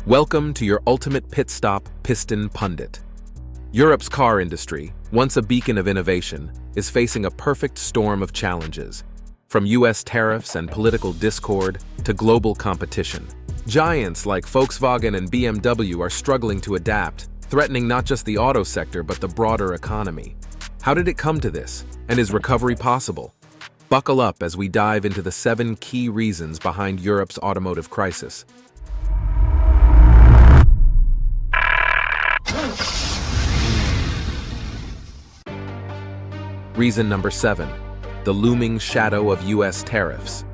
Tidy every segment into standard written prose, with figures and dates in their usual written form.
Welcome to your ultimate pit stop, Piston Pundit. Europe's car industry, once a beacon of innovation, is facing a perfect storm of challenges. From US tariffs and political discord to global competition, giants like Volkswagen and BMW are struggling to adapt, threatening not just the auto sector but the broader economy. How did it come to this, and is recovery possible? Buckle up as we dive into the 7 key reasons behind Europe's automotive crisis. Reason number 7. The looming shadow of US tariffs.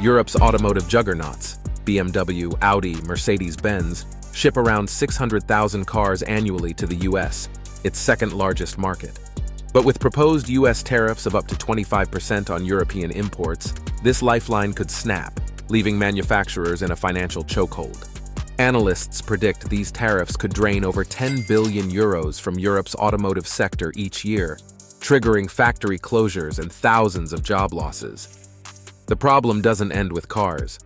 Europe's automotive juggernauts, BMW, Audi, Mercedes-Benz, ship around 600,000 cars annually to the US, its second largest market. But with proposed US tariffs of up to 25% on European imports, this lifeline could snap, leaving manufacturers in a financial chokehold. Analysts predict these tariffs could drain over 10 billion euros from Europe's automotive sector each year, triggering factory closures and thousands of job losses. The problem doesn't end with cars.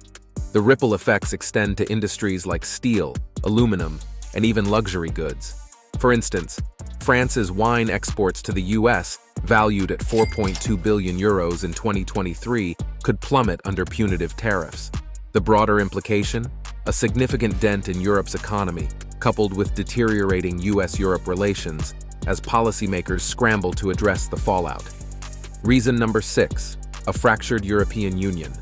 The ripple effects extend to industries like steel, aluminum, and even luxury goods. For instance, France's wine exports to the US, valued at 4.2 billion euros in 2023, could plummet under punitive tariffs. The broader implication? A significant dent in Europe's economy, coupled with deteriorating US-Europe relations, as policymakers scramble to address the fallout. Reason number 6. A fractured European Union.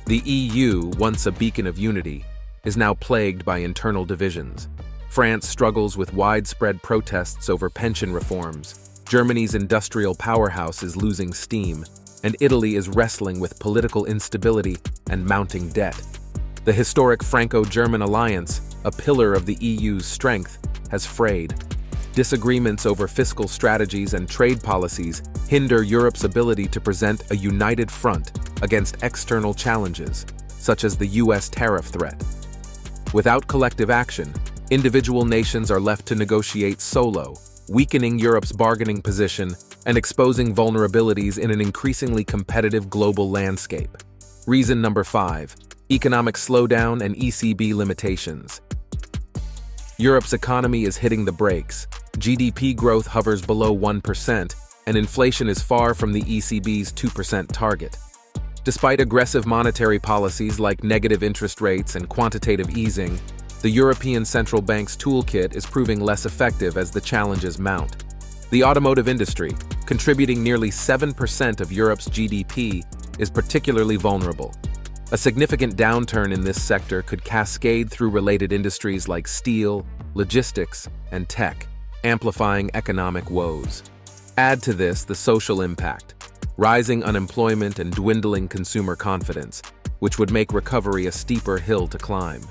The EU, once a beacon of unity, is now plagued by internal divisions. France struggles with widespread protests over pension reforms, Germany's industrial powerhouse is losing steam, and Italy is wrestling with political instability and mounting debt. The historic Franco-German alliance, a pillar of the EU's strength, has frayed. Disagreements over fiscal strategies and trade policies hinder Europe's ability to present a united front against external challenges, such as the US tariff threat. Without collective action, individual nations are left to negotiate solo, weakening Europe's bargaining position and exposing vulnerabilities in an increasingly competitive global landscape. Reason number 5. Economic slowdown and ECB limitations. Europe's economy is hitting the brakes. GDP growth hovers below 1%, and inflation is far from the ECB's 2% target. Despite aggressive monetary policies like negative interest rates and quantitative easing, the European Central Bank's toolkit is proving less effective as the challenges mount. The automotive industry, contributing nearly 7% of Europe's GDP, is particularly vulnerable. A significant downturn in this sector could cascade through related industries like steel, logistics, and tech, amplifying economic woes. Add to this the social impact, rising unemployment and dwindling consumer confidence, which would make recovery a steeper hill to climb.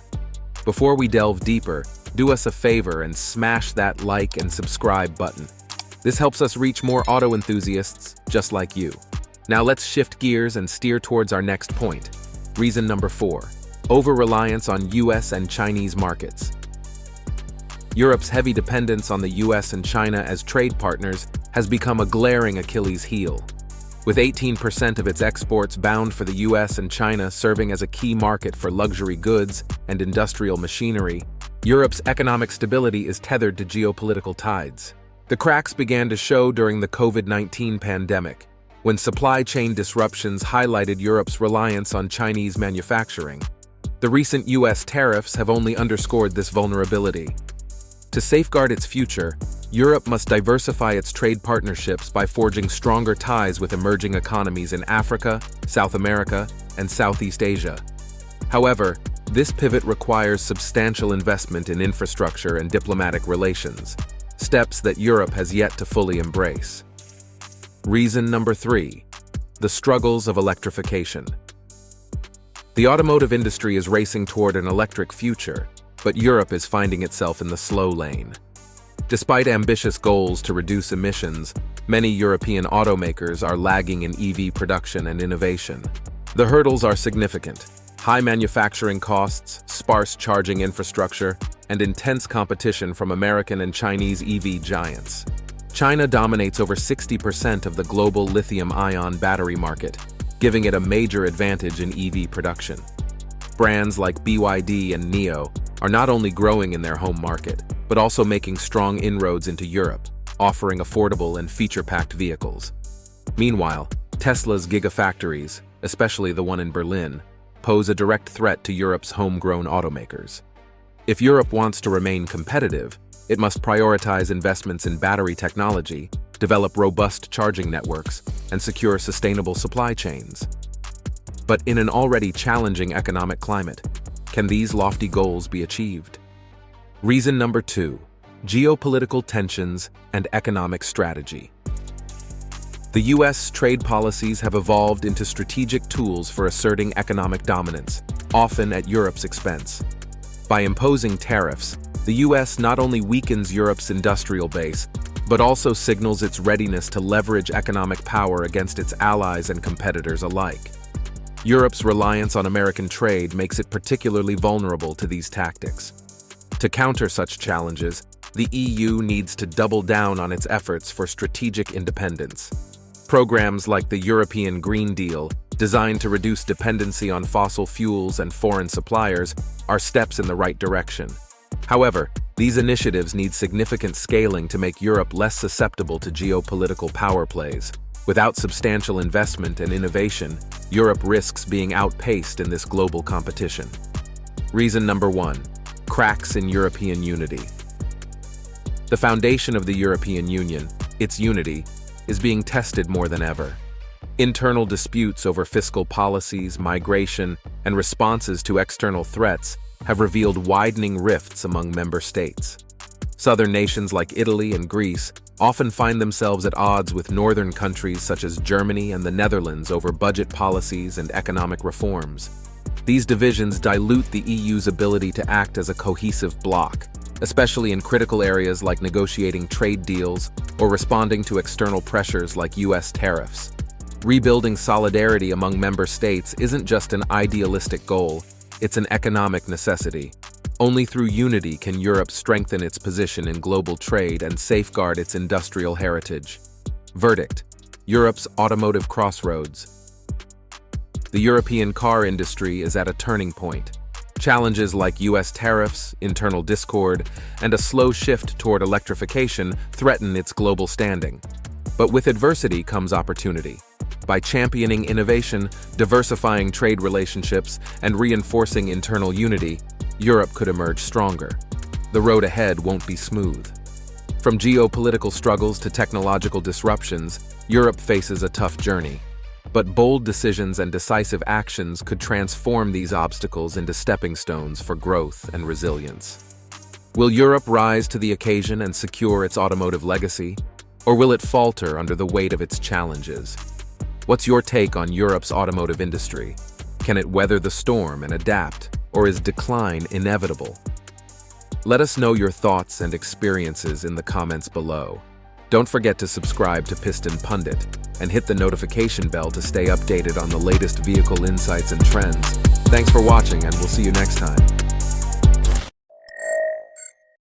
Before we delve deeper, do us a favor and smash that like and subscribe button. This helps us reach more auto enthusiasts just like you. Now let's shift gears and steer towards our next point. Reason number 4. Over-reliance on US and Chinese markets. Europe's heavy dependence on the US and China as trade partners has become a glaring Achilles heel. With 18% of its exports bound for the US and China serving as a key market for luxury goods and industrial machinery, Europe's economic stability is tethered to geopolitical tides. The cracks began to show during the COVID-19 pandemic, when supply chain disruptions highlighted Europe's reliance on Chinese manufacturing. The recent US tariffs have only underscored this vulnerability. To safeguard its future, Europe must diversify its trade partnerships by forging stronger ties with emerging economies in Africa, South America, and Southeast Asia. However, this pivot requires substantial investment in infrastructure and diplomatic relations, steps that Europe has yet to fully embrace. Reason number 3. The struggles of electrification. The automotive industry is racing toward an electric future, but Europe is finding itself in the slow lane. Despite ambitious goals to reduce emissions, many European automakers are lagging in EV production and innovation. The hurdles are significant: high manufacturing costs, sparse charging infrastructure, and intense competition from American and Chinese EV giants. China dominates over 60% of the global lithium-ion battery market, giving it a major advantage in EV production. Brands like BYD and NIO are not only growing in their home market, but also making strong inroads into Europe, offering affordable and feature-packed vehicles. Meanwhile, Tesla's gigafactories, especially the one in Berlin, pose a direct threat to Europe's homegrown automakers. If Europe wants to remain competitive, it must prioritize investments in battery technology, develop robust charging networks, and secure sustainable supply chains. But in an already challenging economic climate, can these lofty goals be achieved? Reason number 2: geopolitical tensions and economic strategy. The U.S. trade policies have evolved into strategic tools for asserting economic dominance, often at Europe's expense. By imposing tariffs, the U.S. not only weakens Europe's industrial base, but also signals its readiness to leverage economic power against its allies and competitors alike. Europe's reliance on American trade makes it particularly vulnerable to these tactics. To counter such challenges, the EU needs to double down on its efforts for strategic independence. Programs like the European Green Deal, designed to reduce dependency on fossil fuels and foreign suppliers, are steps in the right direction. However, these initiatives need significant scaling to make Europe less susceptible to geopolitical power plays. Without substantial investment and innovation, Europe risks being outpaced in this global competition. Reason number 1: cracks in European unity. The foundation of the European Union, its unity, is being tested more than ever. Internal disputes over fiscal policies, migration, and responses to external threats have revealed widening rifts among member states. Southern nations like Italy and Greece often find themselves at odds with northern countries such as Germany and the Netherlands over budget policies and economic reforms. These divisions dilute the EU's ability to act as a cohesive bloc, especially in critical areas like negotiating trade deals or responding to external pressures like US tariffs. Rebuilding solidarity among member states isn't just an idealistic goal, it's an economic necessity. Only through unity can Europe strengthen its position in global trade and safeguard its industrial heritage. Verdict: Europe's automotive crossroads. The European car industry is at a turning point. Challenges like US tariffs, internal discord, and a slow shift toward electrification threaten its global standing. But with adversity comes opportunity. By championing innovation, diversifying trade relationships, and reinforcing internal unity, Europe could emerge stronger. The road ahead won't be smooth. From geopolitical struggles to technological disruptions, Europe faces a tough journey. But bold decisions and decisive actions could transform these obstacles into stepping stones for growth and resilience. Will Europe rise to the occasion and secure its automotive legacy? Or will it falter under the weight of its challenges? What's your take on Europe's automotive industry? Can it weather the storm and adapt, or is decline inevitable? Let us know your thoughts and experiences in the comments below. Don't forget to subscribe to Piston Pundit and hit the notification bell to stay updated on the latest vehicle insights and trends. Thanks for watching, and we'll see you next time.